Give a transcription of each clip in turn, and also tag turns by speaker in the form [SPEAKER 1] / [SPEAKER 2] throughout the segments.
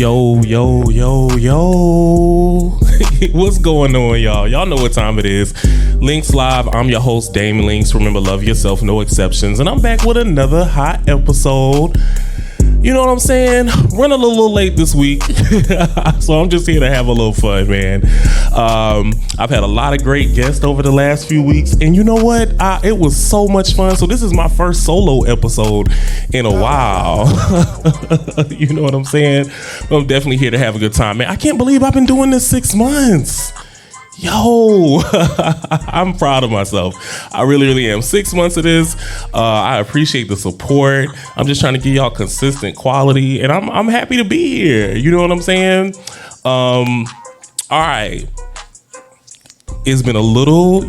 [SPEAKER 1] Yo. What's going on, y'all? Y'all know what time it is. LYNX Live. I'm your host, Dame LYNX. Remember, love yourself, no exceptions. And I'm back with another hot episode. You know what I'm saying? Running a little late this week. So I'm just here to have a little fun, man. I've had a lot of great guests over the last few weeks. And you know what? It was so much fun. So this is my first solo episode in a while. You know what I'm saying? I'm definitely here to have a good time, man. I can't believe I've been doing this 6 months. Yo, I'm proud of myself. I really am. 6 months of this. I appreciate the support. I'm just trying to give y'all consistent quality, and I'm happy to be here. You know what I'm saying? All right. It's been a little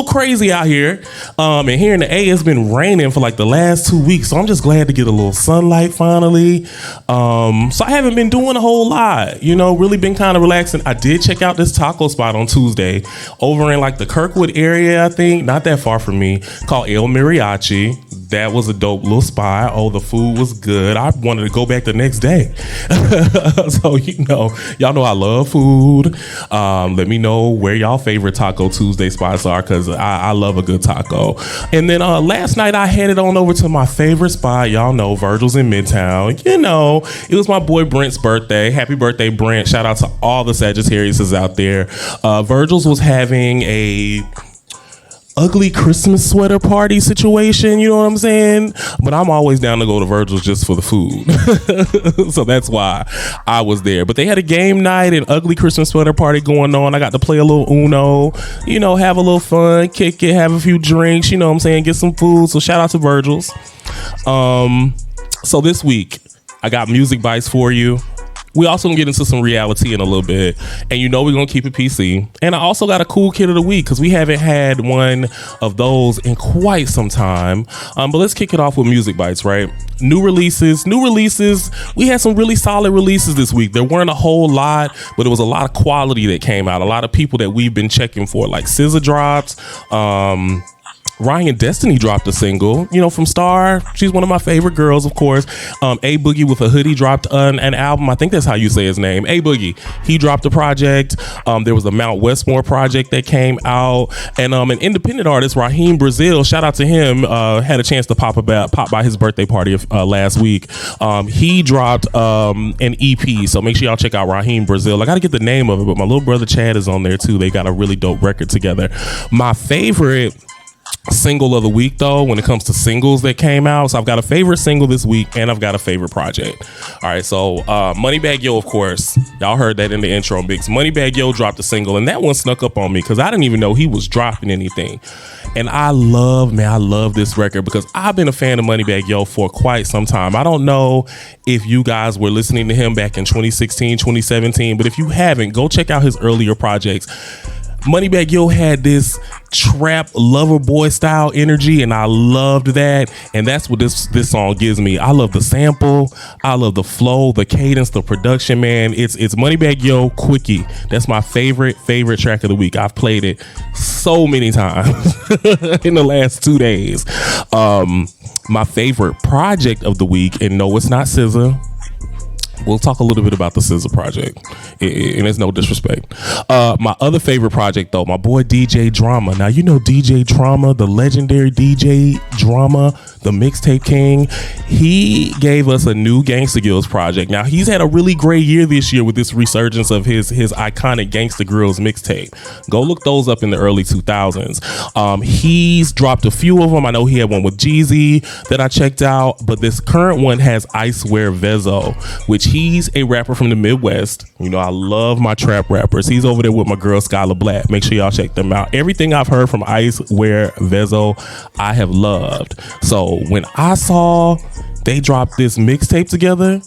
[SPEAKER 1] crazy out here. And here in the A, it's been raining for like the last 2 weeks. So I'm just glad to get a little sunlight finally. So I haven't been doing a whole lot, really been kind of relaxing. I did check out this taco spot on Tuesday over in like the Kirkwood area, I think, not that far from me, called El Mariachi. That was a dope little spot. Oh, the food was good. I wanted to go back the next day. So, y'all know I love food. Let me know where y'all favorite Taco Tuesday spots are, because I love a good taco. And then last night I headed on over to my favorite spot. Y'all know Virgil's in Midtown. It was my boy Brent's birthday. Happy birthday, Brent. Shout out to all the Sagittariuses out there. Virgil's was having a ugly Christmas sweater party situation, you know what I'm saying? But I'm always down to go to Virgil's just for the food. So that's why I was there. But they had a game night and ugly Christmas sweater party going on. I got to play a little Uno, have a little fun, kick it, have a few drinks, you know what I'm saying, get some food. So shout out to Virgil's. So this week I got music bites for you. We also gonna get into some reality in a little bit, and we're gonna keep it PC. And I also got a cool kid of the week, because we haven't had one of those in quite some time. But let's kick it off with music bites, right? New releases. We had some really solid releases this week. There weren't a whole lot, but it was a lot of quality that came out. A lot of people that we've been checking for, like SZA dropped. Ryan Destiny dropped a single, from Star. She's one of my favorite girls, of course. A Boogie with a Hoodie dropped an album. I think that's how you say his name. A Boogie. He dropped a project. There was a Mount Westmore project that came out. And an independent artist, Raheem Brazil, shout out to him, had a chance to pop by his birthday party last week. He dropped an EP. So make sure y'all check out Raheem Brazil. I got to get the name of it, but my little brother Chad is on there too. They got a really dope record together. My favorite single of the week, though, when it comes to singles that came out, so I've got a favorite single this week and I've got a favorite project. All right, so Moneybagg Yo, of course, y'all heard that in the intro mix. Moneybagg Yo dropped a single, and that one snuck up on me because I didn't even know he was dropping anything. And I love this record because I've been a fan of Moneybagg Yo for quite some time. I don't know if you guys were listening to him back in 2016, 2017, but if you haven't, go check out his earlier projects. Moneybagg Yo had this trap lover boy style energy, and I loved that, and that's what this song gives me. I love the sample, I love the flow, the cadence, the production, man. It's Moneybagg Yo Quickie. That's my favorite track of the week. I've played it so many times in the last 2 days. My favorite project of the week, and no, it's not SZA. We'll talk a little bit about the SZA project, and it's no disrespect. My other favorite project, though, my boy DJ Drama. Now, DJ Drama, the legendary DJ Drama, the mixtape king. He gave us a new Gangsta Grills project. Now, he's had a really great year this year with this resurgence of his iconic Gangsta Grills mixtape. Go look those up in the early 2000s. He's dropped a few of them. I know he had one with Jeezy that I checked out, but this current one has I Swear Vezo, which he's a rapper from the Midwest. I love my trap rappers. He's over there with my girl Skylar Black. Make sure y'all check them out. Everything I've heard from I Swear Vezo, I have loved. So when I saw they dropped this mixtape together,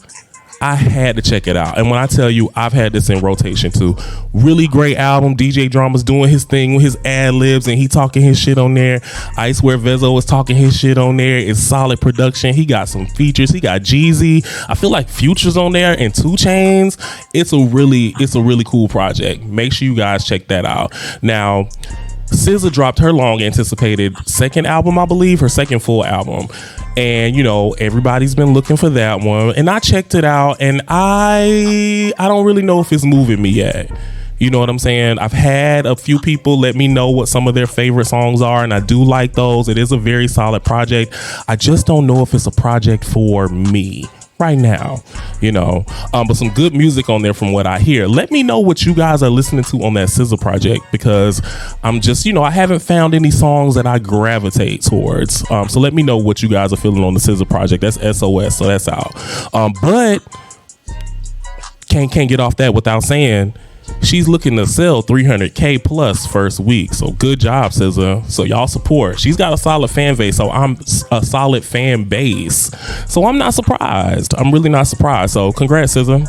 [SPEAKER 1] I had to check it out. And when I tell you, I've had this in rotation too. Really great album. DJ Drama's doing his thing with his ad libs, and he talking his shit on there. I Swear Vezo is talking his shit on there. It's solid production. He got some features. He got Jeezy. I feel like Future's on there and 2 Chainz. It's a really cool project. Make sure you guys check that out. Now, SZA dropped her long anticipated second album, I believe, her second full album. And, you know, everybody's been looking for that one. And I checked it out, and I don't really know if it's moving me yet. You know what I'm saying? I've had a few people let me know what some of their favorite songs are, and I do like those. It is a very solid project. I just don't know if it's a project for me right now, you know, but some good music on there from what I hear. Let me know what you guys are listening to on that SZA project, because I'm just, you know, I haven't found any songs that I gravitate towards. So let me know what you guys are feeling on the SZA project. That's SOS, so that's out. But can't get off that without saying she's looking to sell 300K plus first week. So good job, SZA. So y'all support. She's got a solid fan base. So I'm a solid fan base. So I'm not surprised. I'm really not surprised. So congrats, SZA.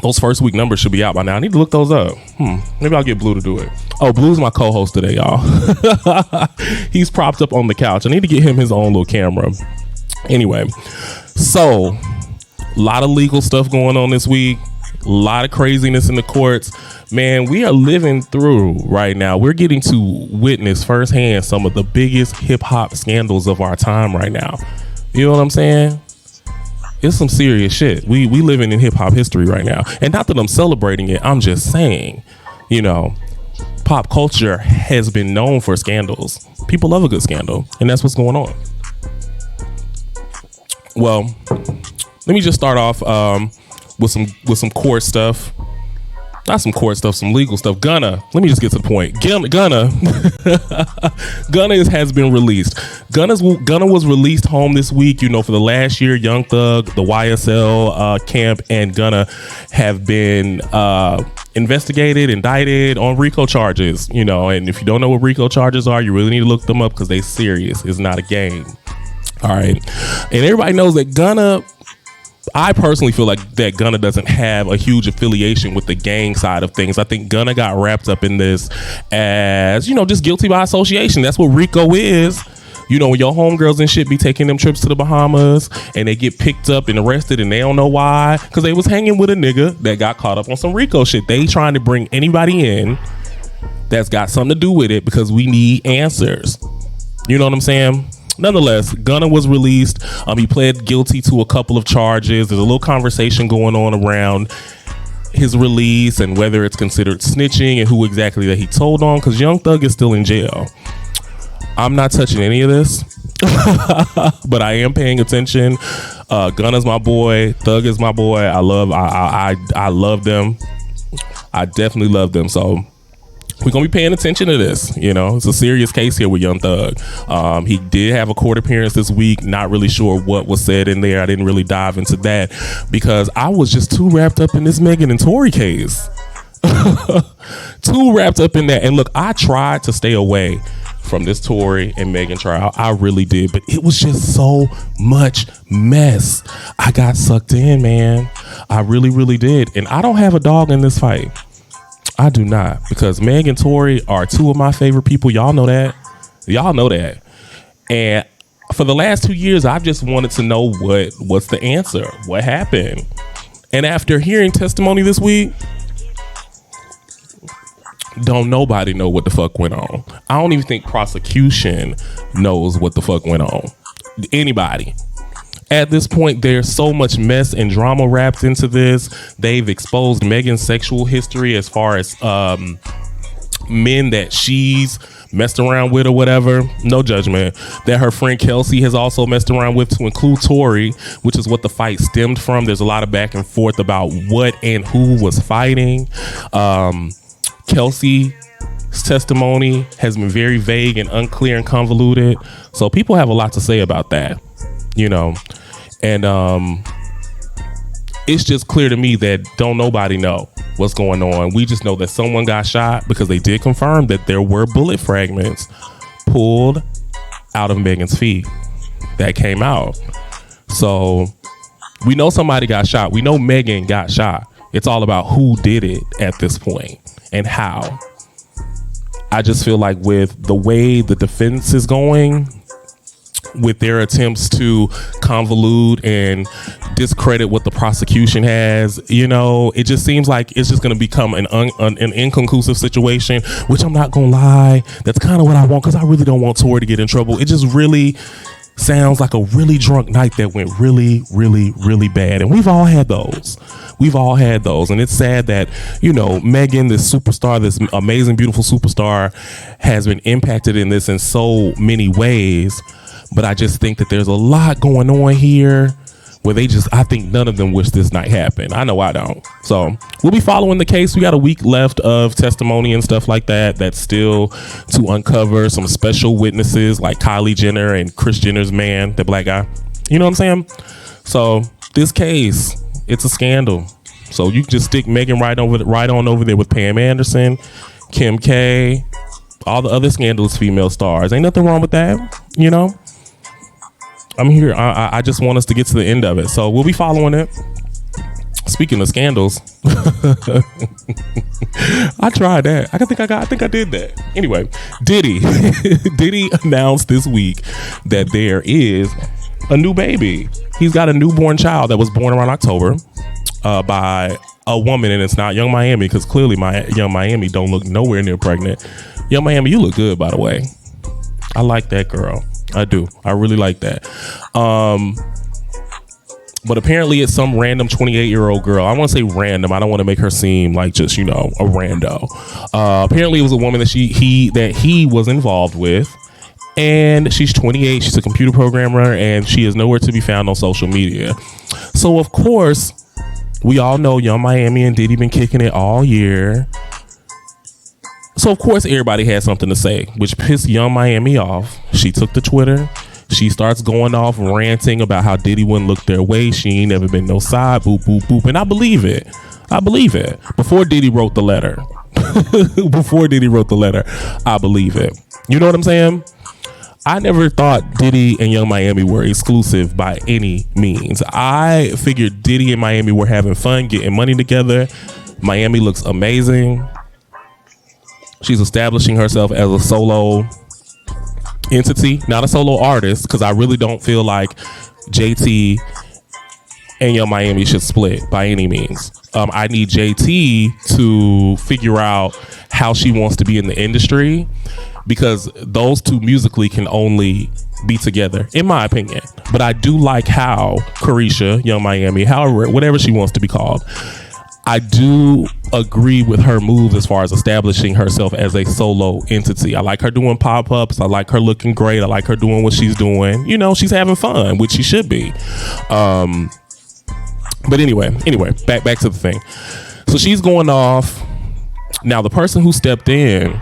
[SPEAKER 1] Those first week numbers should be out by now. I need to look those up. Maybe I'll get Blue to do it. Oh, Blue's my co-host today, y'all. He's propped up on the couch. I need to get him his own little camera. Anyway, so a lot of legal stuff going on this week. A lot of craziness in the courts. Man, we are living through right now. We're getting to witness firsthand some of the biggest hip hop scandals of our time right now. You know what I'm saying? It's some serious shit. We living in hip hop history right now. And not that I'm celebrating it, I'm just saying, you know, pop culture has been known for scandals. People love a good scandal, and that's what's going on. Well, let me just start off with some court stuff. Not some court stuff, some legal stuff. Gunna, let me just get to the point. Gunna has been released. Gunna was released home this week. You know, for the last year, Young Thug, the YSL camp, and Gunna have been investigated, indicted on RICO charges. You know, and if you don't know what RICO charges are, you really need to look them up, because they serious. It's not a game. All right, and everybody knows that Gunna. I personally feel like that Gunna doesn't have a huge affiliation with the gang side of things. I think Gunna got wrapped up in this as, you know, just guilty by association. That's what RICO is. You know, when your homegirls and shit be taking them trips to the Bahamas and they get picked up and arrested and they don't know why, because they was hanging with a nigga that got caught up on some RICO shit. They trying to bring anybody in that's got something to do with it, because we need answers. You know what I'm saying? Nonetheless, Gunna was released. He pled guilty to a couple of charges. There's a little conversation going on around his release and whether it's considered snitching and who exactly that he told on, because Young Thug is still in jail. I'm not touching any of this, but I am paying attention. Gunna's my boy. Thug is my boy. I love them. I definitely love them. So we're gonna be paying attention to this. You know, it's a serious case here with Young Thug. He did have a court appearance this week. Not really sure what was said in there. I didn't really dive into that because I was just too wrapped up in this Megan and Tory case. Too wrapped up in that. And look, I tried to stay away from this Tory and Megan trial. I really did, but it was just so much mess. I got sucked in, man. I really, really did. And I don't have a dog in this fight. I do not, because Meg and Tory are two of my favorite people. Y'all know that. Y'all know that. And for the last 2 years, I've just wanted to know what's the answer. What happened? And after hearing testimony this week, don't nobody know what the fuck went on. I don't even think prosecution knows what the fuck went on. Anybody. At this point, there's so much mess and drama wrapped into this. They've exposed Megan's sexual history as far as men that she's messed around with or whatever. No judgment. That her friend Kelsey has also messed around with, to include Tory, which is what the fight stemmed from. There's a lot of back and forth about what and who was fighting. Kelsey's testimony has been very vague and unclear and convoluted. So people have a lot to say about that. You know, and it's just clear to me that don't nobody know what's going on. We just know that someone got shot, because they did confirm that there were bullet fragments pulled out of Megan's feet that came out. So we know somebody got shot. We know Megan got shot. It's all about who did it at this point and how. I just feel like with the way the defense is going, with their attempts to convolute and discredit what the prosecution has. You know, it just seems like it's just going to become an inconclusive situation, which I'm not going to lie, that's kind of what I want, because I really don't want Tory to get in trouble. It just really sounds like a really drunk night that went really, really, really bad. And we've all had those. And it's sad that, you know, Megan, this superstar, this amazing, beautiful superstar, has been impacted in this in so many ways. But I just think that there's a lot going on here where I think none of them wish this night happened. I know I don't. So we'll be following the case. We got a week left of testimony and stuff like that. That's still to uncover some special witnesses like Kylie Jenner and Kris Jenner's man, the black guy. You know what I'm saying? So this case, it's a scandal. So you can just stick Megan right on over there with Pam Anderson, Kim K, all the other scandalous female stars. Ain't nothing wrong with that, you know? I'm here. I just want us to get to the end of it. So we'll be following it. Speaking of scandals, I tried that. I think I did that. Anyway, Diddy announced this week that there is a new baby. He's got a newborn child that was born around October by a woman, and it's not Young Miami, because clearly Young Miami don't look nowhere near pregnant. Young Miami, you look good, by the way. I like that girl. I do. I really like that. But apparently it's some random 28-year-old girl. I want to say random. I don't want to make her seem like just, you know, a rando. Apparently it was a woman that he was involved with. And she's 28. She's a computer programmer, and she is nowhere to be found on social media. So, of course, we all know Young Miami and Diddy been kicking it all year. So, of course, everybody had something to say, which pissed Young Miami off. She took to Twitter. She starts going off ranting about how Diddy wouldn't look their way. She ain't never been no side, boop, boop, boop. And I believe it. Before Diddy wrote the letter. I believe it. You know what I'm saying? I never thought Diddy and Young Miami were exclusive by any means. I figured Diddy and Miami were having fun, getting money together. Miami looks amazing. She's establishing herself as a solo entity, not a solo artist, because I really don't feel like JT and Young Miami should split by any means. I need JT to figure out how she wants to be in the industry, because those two musically can only be together, in my opinion. But I do like how Carisha, Young Miami, however, whatever she wants to be called, I do agree with her moves as far as establishing herself as a solo entity. I like her doing pop-ups. I like her looking great. I like her doing what she's doing. You know, she's having fun, which she should be. But anyway, back to the thing. So she's going off. Now, the person who stepped in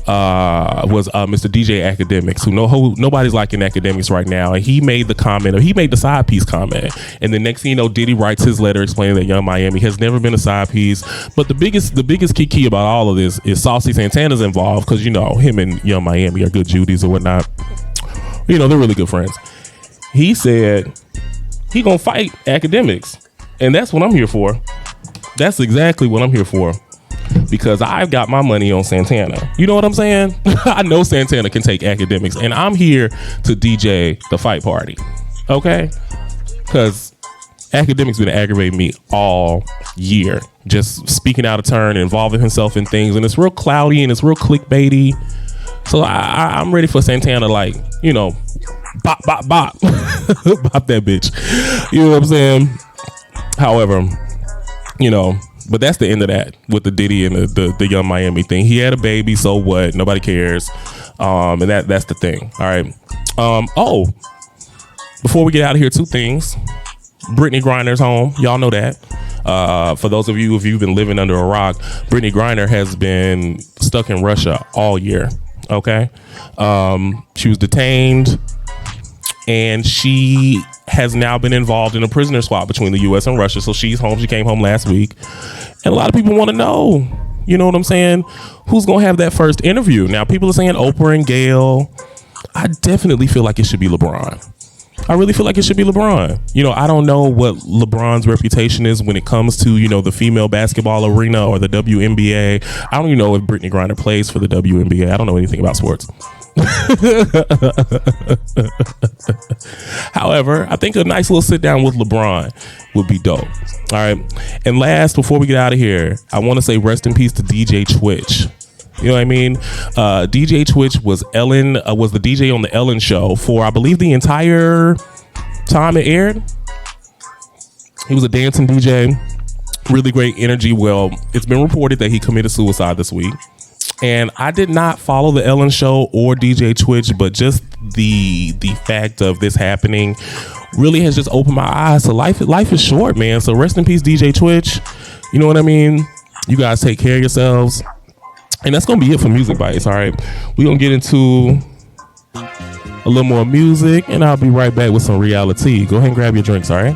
[SPEAKER 1] was Mr. DJ Academics, who nobody's liking Academics right now. And he made the comment, or he made the side piece comment. And the next thing you know, Diddy writes his letter explaining that Young Miami has never been a side piece. But the biggest key about all of this is Saucy Santana's involved, because, you know, him and Young Miami are good Judies or whatnot. You know, they're really good friends. He said he gonna fight Academics. And that's what I'm here for. That's exactly what I'm here for. Because I've got my money on Santana. You know what I'm saying? I know Santana can take Academics, and I'm here to DJ the fight party. Okay? Because Academics been aggravating me all year. Just speaking out of turn, involving himself in things, and it's real cloudy and it's real clickbaity. So I'm ready for Santana, like, you know, bop, bop, bop. Bop that bitch. You know what I'm saying? However, you know, but that's the end of that with the Diddy and the Young Miami thing. He had a baby, so what? Nobody cares. And that's the thing. All right. Before we get out of here, two things. Brittany Griner's home. Y'all know that. For those of you, if you've been living under a rock, Brittany Griner has been stuck in Russia all year. Okay. She was detained, and she has now been involved in a prisoner swap between the U.S. and Russia. So she's home. She came home last week. And a lot of people want to know, you know what I'm saying, who's going to have that first interview. Now, people are saying Oprah and Gayle. I definitely feel like it should be LeBron. I really feel like it should be LeBron. You know, I don't know what LeBron's reputation is when it comes to, you know, the female basketball arena or the WNBA. I don't even know if Brittany Griner plays for the WNBA. I don't know anything about sports. However, I think a nice little sit down with LeBron would be dope. All right. And last, before we get out of here, I want to say rest in peace to DJ Twitch. You know what I mean? DJ Twitch was was the DJ on the Ellen show for, I believe, the entire time it aired. He was a dancing DJ, really great energy. Well, it's been reported that he committed suicide this week. And I did not follow the Ellen show or DJ Twitch, but just the fact of this happening really has just opened my eyes. So life is short, man. So rest in peace, DJ Twitch. You know what I mean? You guys take care of yourselves. And that's going to be it for Music Bites, all right? We're going to get into a little more music, and I'll be right back with some reality. Go ahead and grab your drinks, all right?